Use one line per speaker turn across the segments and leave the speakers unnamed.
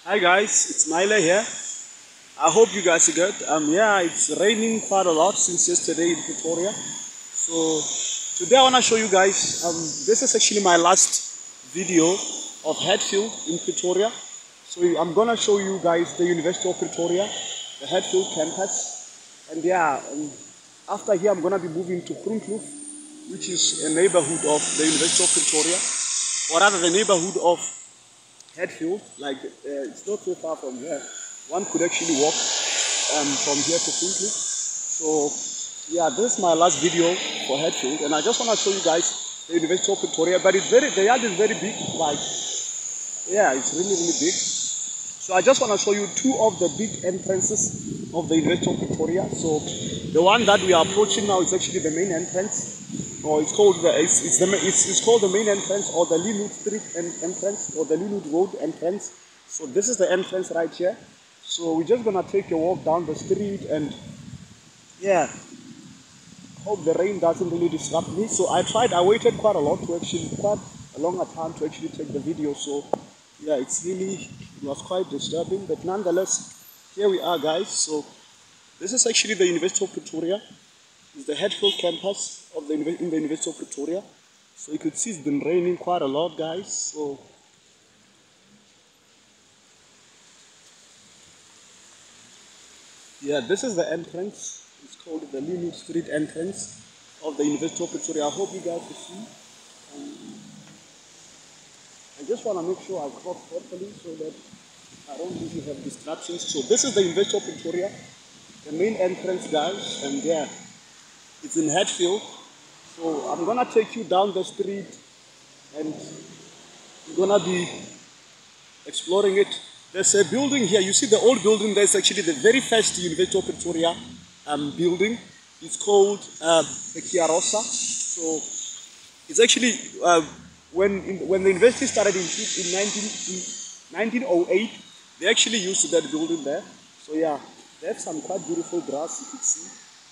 Hi guys, it's Naila here. I hope you guys are good. Yeah, it's raining quite a lot since yesterday in Pretoria. So today I want to show you guys. This is actually my last video of Hatfield in Pretoria. So I'm gonna show you guys the University of Pretoria, the Hatfield campus, and yeah, after here I'm gonna be moving to Pretoria, which is a neighborhood of the University of Pretoria, or rather the neighborhood of Hatfield. Like it's not so far from here. One could actually walk from here to Pretoria. So yeah, this is my last video for Hatfield, and I just want to show you guys the University of Pretoria. But the yard is very big. Like yeah, it's really big. So I just want to show you two of the big entrances of the University of Pretoria. So the one that we are approaching now is actually the main entrance, or it's called it's called the main entrance, or the Linwood Street entrance, or the Linwood Road entrance. So this is the entrance right here. So we're just gonna take a walk down the street, and yeah, hope the rain doesn't really disrupt me. So I waited quite a longer time to actually take the video. So yeah, it was quite disturbing, but nonetheless, here we are, guys. So this is actually the University of Pretoria. It's the Hatfield campus of in the University of Pretoria. So you could see it's been raining quite a lot, guys. So yeah, this is the entrance. It's called the Linwood Street entrance of the University of Pretoria. I hope you guys can see. I just want to make sure I crop properly so that I don't really have distractions. So this is the University of Pretoria, the main entrance, guys, and yeah, it's in Hatfield. So I'm gonna take you down the street, and we're gonna be exploring it. There's a building here. You see the old building. There's actually the very first University of Pretoria building. It's called the Kiarosa. So it's actually when the university started in 1908, they actually used that building there. So yeah, they have some quite beautiful grass, you can see,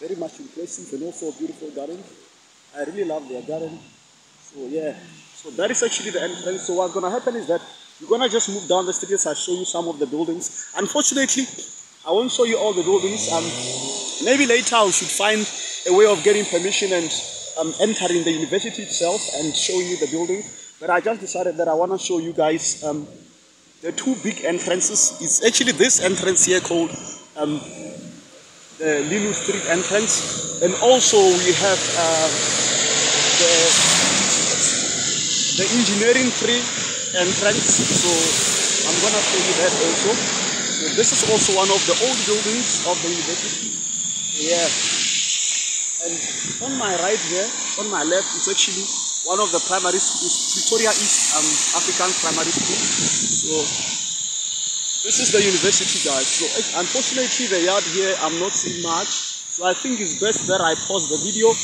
very much impressive, and also a beautiful garden. I really love their garden. So yeah, so that is actually the entrance. So what's gonna happen is that you're gonna just move down the street as I show you some of the buildings. Unfortunately, I won't show you all the buildings. Maybe later I should find a way of getting permission and entering the university itself and showing you the building. But I just decided that I want to show you guys the two big entrances. It's actually this entrance here called the Linwood Street entrance, and also we have the engineering tree entrance. So I'm gonna show you that also. So this is also one of the old buildings of the university. Yeah. And on my right here, on my left, is actually one of the primary schools, Pretoria East African Primary School. So this is the university, guys. So unfortunately the yard here I'm not seeing much. So I think it's best that I pause the video,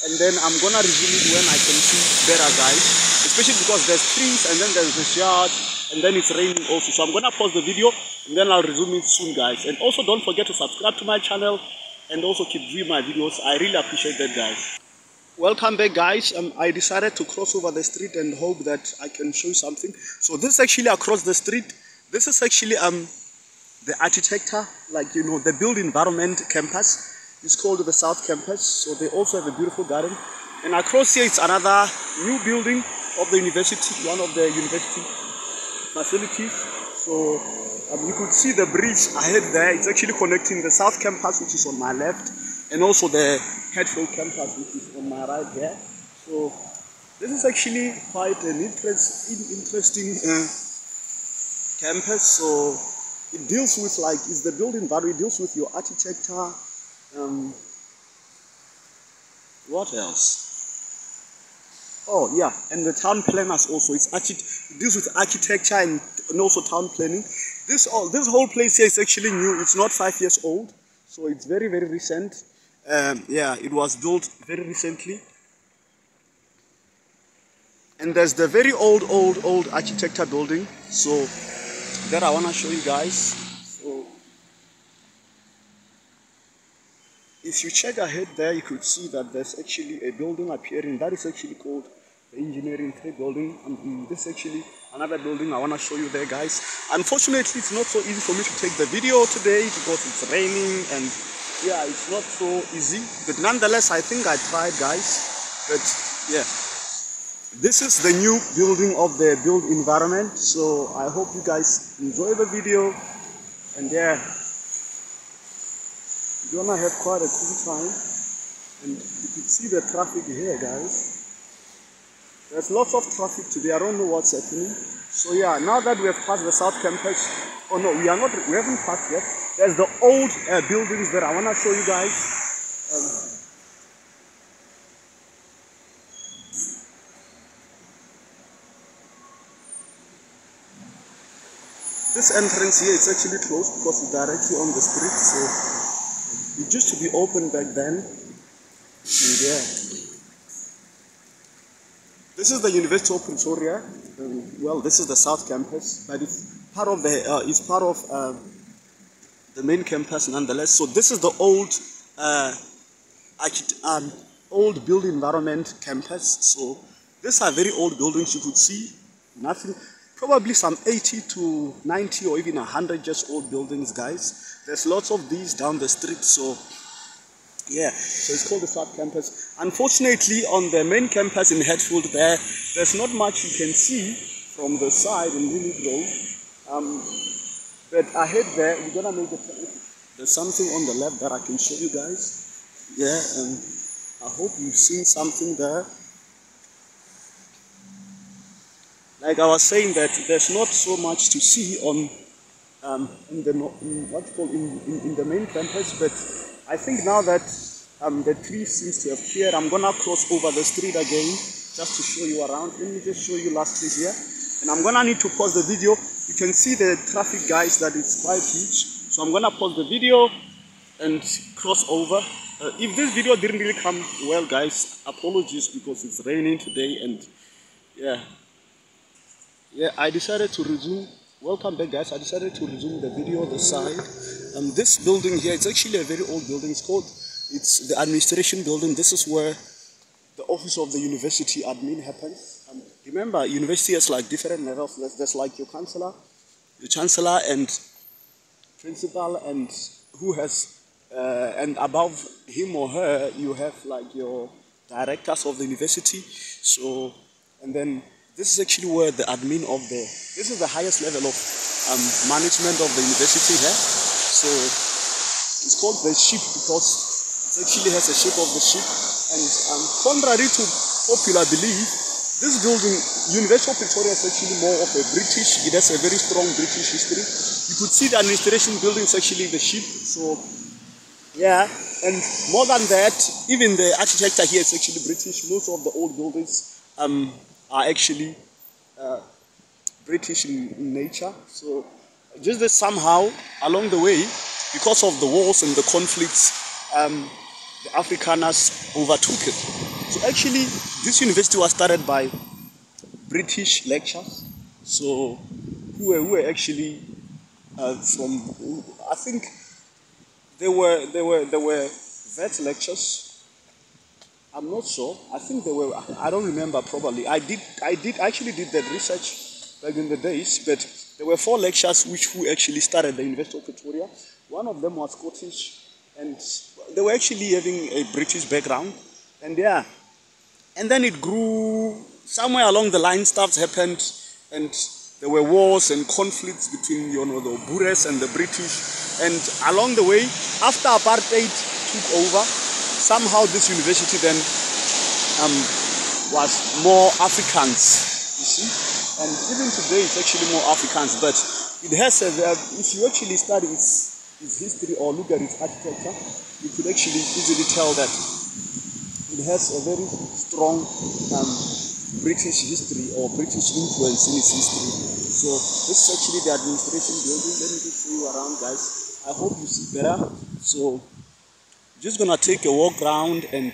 and then I'm gonna resume it when I can see better, guys. Especially because there's trees, and then there's this yard, and then it's raining also. So I'm gonna pause the video, and then I'll resume it soon, guys. And also don't forget to subscribe to my channel, and also keep viewing my videos. I really appreciate that, guys. Welcome back, guys. I decided to cross over the street and hope that I can show you something. So this is actually across the street. This is actually the architecture, like, you know, the built environment campus. It's called the South Campus. So they also have a beautiful garden. And across here it's another new building of the university, one of the university facilities. So you could see the bridge ahead there. It's actually connecting the South Campus, which is on my left, and also the Hatfield Campus, which is on my right there. So this is actually quite an interesting campus. So it deals with, like, it's the building value, it deals with your architecture. What else? Oh yeah, and the town planners also. It deals with architecture and also town planning. This whole place here is actually new. It's not 5 years old, so it's very recent. Yeah, it was built very recently. And there's the very old architecture building. So that I want to show you guys. So if you check ahead there, you could see that there's actually a building appearing that is actually called the engineering trade building. This is actually another building I want to show you there, guys. Unfortunately, it's not so easy for me to take the video today because it's raining and yeah, it's not so easy. But nonetheless, I think I tried, guys. But yeah, this is the new building of the built environment. So I hope you guys enjoy the video. And yeah, you're gonna have quite a cool time. And you can see the traffic here, guys. There's lots of traffic today. I don't know what's happening. So yeah, now that we have passed the South Campus, oh no, we haven't passed yet. There's the old buildings that I want to show you guys. This entrance here is actually closed because it's directly on the street. So it used to be open back then. And yeah. This is the University of Pretoria. Well, this is the South Campus, but it's part of the main campus nonetheless. So this is the old built environment campus. So these are very old buildings. You could see nothing, probably some 80 to 90 or even 100 years old buildings, guys. There's lots of these down the street. So yeah, so it's called the South Campus. Unfortunately, on the main campus in Hatfield there's not much you can see from the side in Lily Grove. But ahead there, we're gonna make there's something on the left that I can show you guys. Yeah, and I hope you've seen something there. Like I was saying, that there's not so much to see on in the main campus, but I think now that the tree seems to have cleared, I'm gonna cross over the street again just to show you around. Let me just show you lastly here, and I'm gonna need to pause the video. You can see the traffic, guys, that it's quite huge. So I'm gonna pause the video and cross over. If this video didn't really come well, guys, apologies because it's raining today, and yeah, I decided to resume. Welcome back, guys. I decided to resume the video on the side. This building here, it's actually a very old building. It's the administration building. This is where the office of the university admin happens. Remember, university has like different levels. There's like your chancellor and principal, and who has and above him or her you have like your directors of the university. So, and then this is actually where the admin of this is the highest level of management of the university here. So it's called the ship because it actually has a shape of the ship. And contrary to popular belief, this building, University of Pretoria, is actually more of a British. It has a very strong British history. You could see the administration building is actually the ship. So yeah, and more than that, even the architecture here is actually British. Most of the old buildings are actually British in nature. So just that somehow along the way, because of the wars and the conflicts, the Afrikaners overtook it. So actually this university was started by British lecturers, so who were actually from, I think they were vet lectures. I'm not sure. I think they were. I don't remember properly. I actually did that research back in the days. But there were 4 lecturers who actually started the University of Pretoria. One of them was Scottish, and they were actually having a British background. And yeah, and then it grew. Somewhere along the line, stuff happened, and there were wars and conflicts between the Boers and the British. And along the way, after apartheid took over, somehow this university then was more Afrikaans, you see. And even today it's actually more Afrikaans, but it has if you actually study its history or look at its architecture, you could actually easily tell that it has a very strong British history or British influence in its history. So this is actually the administration building. Let me just show you around, guys. I hope you see better. So just gonna take a walk around, and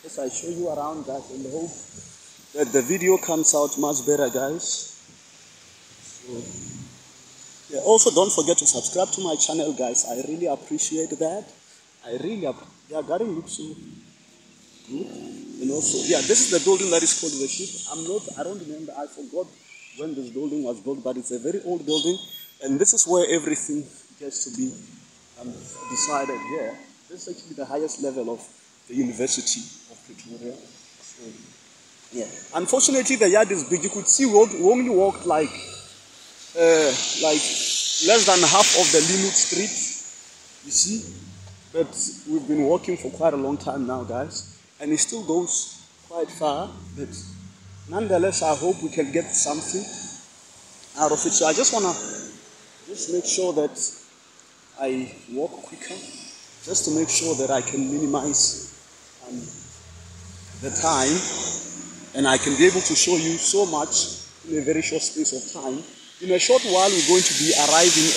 as I show you around, guys, and hope that the video comes out much better, guys. So yeah, also don't forget to subscribe to my channel, guys. I really appreciate that. Garden looks so good. And And also, yeah, this is the building that is called the ship. I don't remember, I forgot when this building was built, but it's a very old building. And this is where everything gets to be decided here. This is actually the highest level of the University of Pretoria. So, yeah. Unfortunately, the yard is big. You could see we only walked like less than half of the limit street, you see. But we've been walking for quite a long time now, guys, and it still goes quite far. But nonetheless, I hope we can get something out of it. So I just wanna make sure that I walk quicker, just to make sure that I can minimize the time, and I can be able to show you so much in a very short space of time. In a short while, we're going to be arriving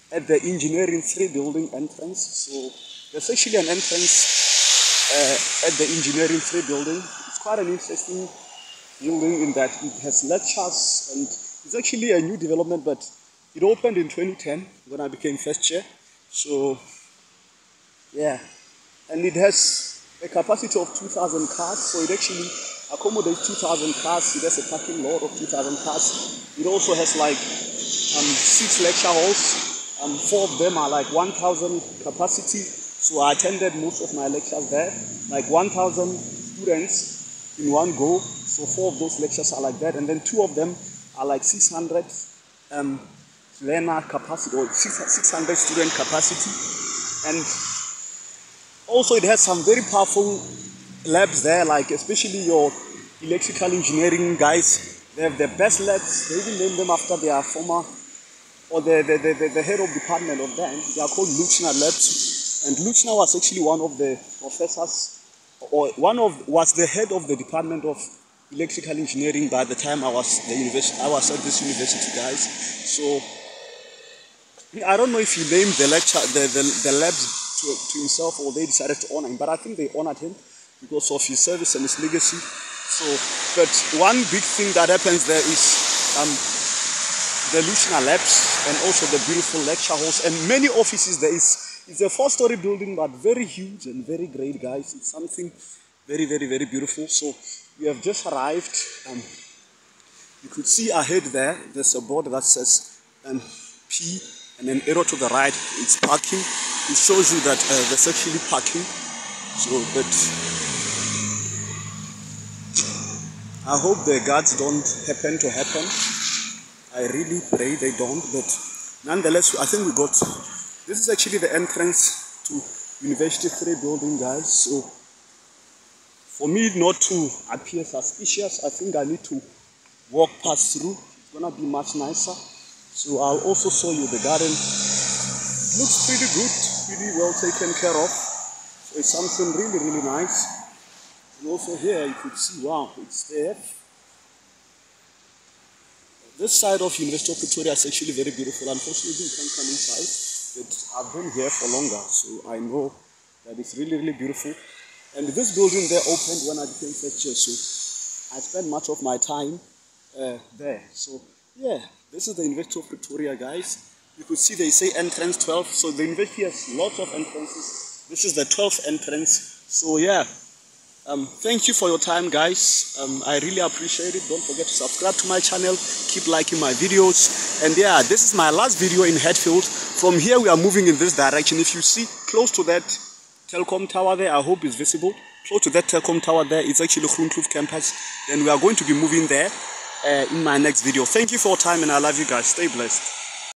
at the Engineering 3 building entrance. So there's actually an entrance at the Engineering 3 building. It's quite an interesting building in that it has lectures, and it's actually a new development, but it opened in 2010 when I became first year. So yeah, and it has a capacity of 2,000 cars, so it actually accommodates 2,000 cars. It has a parking lot of 2,000 cars. It also has like 6 lecture halls. 4 of them are like 1,000 capacity. So I attended most of my lectures there, like 1,000 students in one go. So 4 of those lectures are like that, and then 2 of them are like 600 learner capacity, or 600 student capacity. And also it has some very powerful labs there, like especially your electrical engineering guys. They have the best labs. They even name them after their former, or the head of department of them. They are called Luchner labs. And Luchner was actually one of the professors, or was the head of the department of electrical engineering by the time I was at this university, guys. So I don't know if he named the labs to himself, or they decided to honor him, but I think they honored him because of his service and his legacy. So, but one big thing that happens there is the Luchner labs, and also the beautiful lecture halls and many offices. It's a 4-story building, but very huge and very great, guys. It's something very, very, very beautiful. So we have just arrived. You could see ahead there's a board that says P, and an arrow to the right. It's parking. It shows you that there's actually parking. So, but I hope the guards don't happen to happen. I really pray they don't, but nonetheless, I think we got, this is actually the entrance to University 3 building, guys. So for me not to appear suspicious, I think I need to walk past through. It's gonna be much nicer. So I'll also show you the garden. Looks pretty good, pretty well taken care of. So it's something really, really nice. And also here you could see, wow, it's there. This side of University of Pretoria is actually very beautiful. Unfortunately, you can't come inside, but I've been here for longer, so I know that it's really, really beautiful. And this building there opened when I became first year, so I spent much of my time there. So yeah, this is the University of Pretoria, guys. You could see they say entrance 12, so the university has lots of entrances. This is the 12th entrance. So yeah. Thank you for your time, guys. I really appreciate it. Don't forget to subscribe to my channel. Keep liking my videos. And yeah, this is my last video in Hatfield. From here, we are moving in this direction. If you see close to that telecom tower there, I hope it's visible. Close to that telecom tower there, it's actually Groenkloof campus. Then we are going to be moving there in my next video. Thank you for your time, and I love you guys. Stay blessed.